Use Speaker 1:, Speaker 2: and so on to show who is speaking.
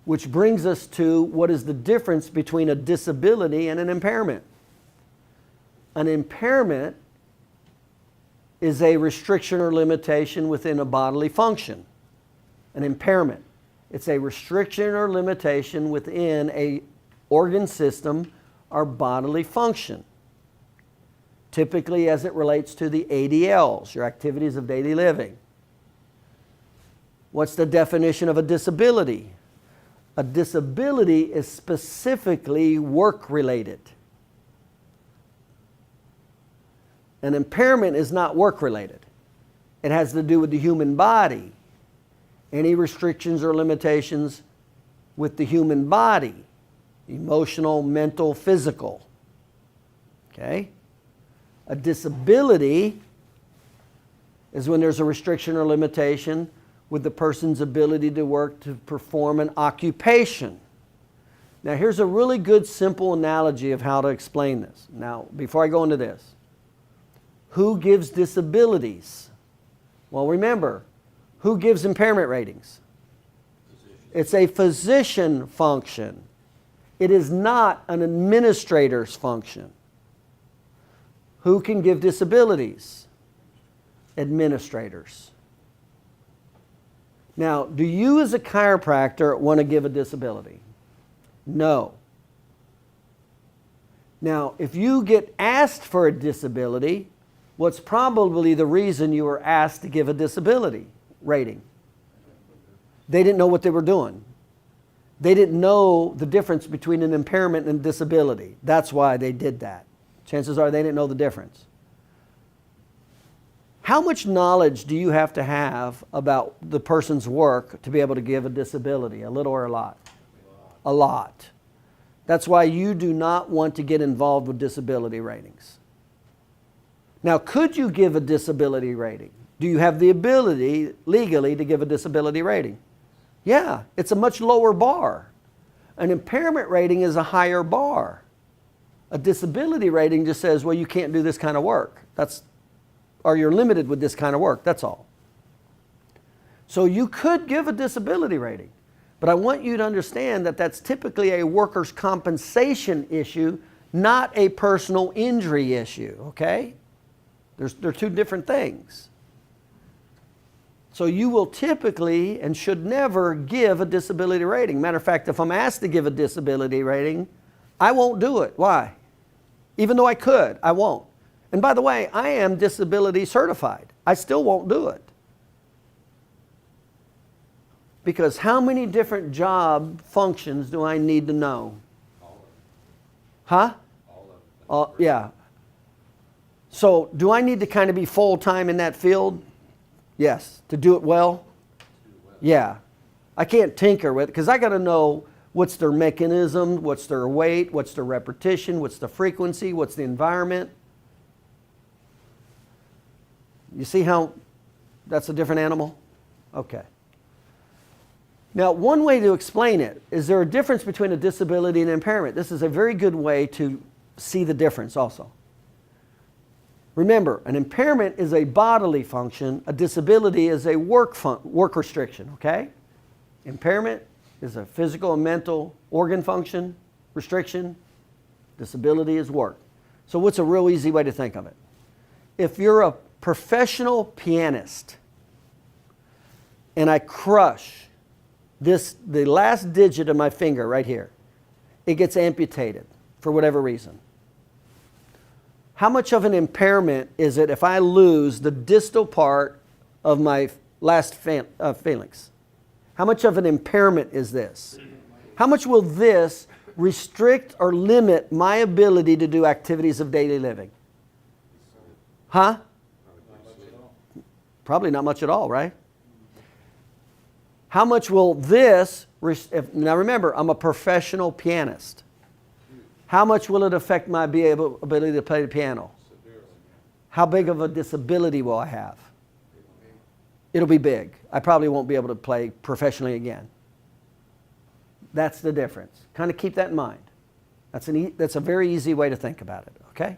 Speaker 1: Which brings us to what is the difference between a disability and an impairment. An impairment is a restriction or limitation within a bodily function. An impairment. It's a restriction or limitation within an organ system or bodily function. Typically as it relates to the ADLs, your activities of daily living. What's the definition of a disability? A disability is specifically work-related. An impairment is not work-related. It has to do with the human body. Any restrictions or limitations with the human body, emotional, mental, physical. Okay? A disability is when there's a restriction or limitation with the person's ability to work to perform an occupation. Now here's a really good simple analogy of how to explain this. Now before I go into this, who gives disabilities? Well, remember, who gives impairment ratings? It's a physician function. It is not an administrator's function. Who can give disabilities? Administrators. Now, do you as a chiropractor want to give a disability? No. Now, if you get asked for a disability, what's probably the reason you were asked to give a disability rating? They didn't know what they were doing. They didn't know the difference between an impairment and disability. That's why they did that. Chances are they didn't know the difference. How much knowledge do you have to have about the person's work to be able to give a disability? A little or a lot? A lot. That's why you do not want to get involved with disability ratings. Now, could you give a disability rating? Do you have the ability legally to give a disability rating? Yeah, it's a much lower bar. An impairment rating is a higher bar. A disability rating just says, well, you can't do this kind of work. Or you're limited with this kind of work, that's all. So you could give a disability rating, but I want you to understand that that's typically a workers' compensation issue, not a personal injury issue, okay? They're two different things. So you will typically and should never give a disability rating. Matter of fact, if I'm asked to give a disability rating, I won't do it. Why? Even though I could, I won't. And by the way, I am disability certified. I still won't do it. Because how many different job functions do I need to know?
Speaker 2: All of them.
Speaker 1: Huh?
Speaker 2: All of them.
Speaker 1: Yeah. So do I need to kind of be full-time in that field? Yes. To do it well? Yeah. I can't tinker with it because I got to know what's their mechanism, what's their weight, what's their repetition, what's the frequency, what's the environment. You see how that's a different animal? Okay. Now, one way to explain it is there a difference between a disability and impairment. This is a very good way to see the difference also. Remember, an impairment is a bodily function. A disability is a work restriction, okay? Impairment is a physical and mental organ function restriction. Disability is work. So what's a real easy way to think of it? If you're a professional pianist and I crush the last digit of my finger right here, it gets amputated for whatever reason. How much of an impairment is it if I lose the distal part of my last phalanx? How much of an impairment is this? How much will this restrict or limit my ability to do activities of daily living? Huh? Probably not much at all, right? How much will this, now remember, I'm a professional pianist. How much will it affect my ability to play the piano? How big of a disability will I have? It'll be big. I probably won't be able to play professionally again. That's the difference. Kind of keep that in mind. That's a very easy way to think about it, okay?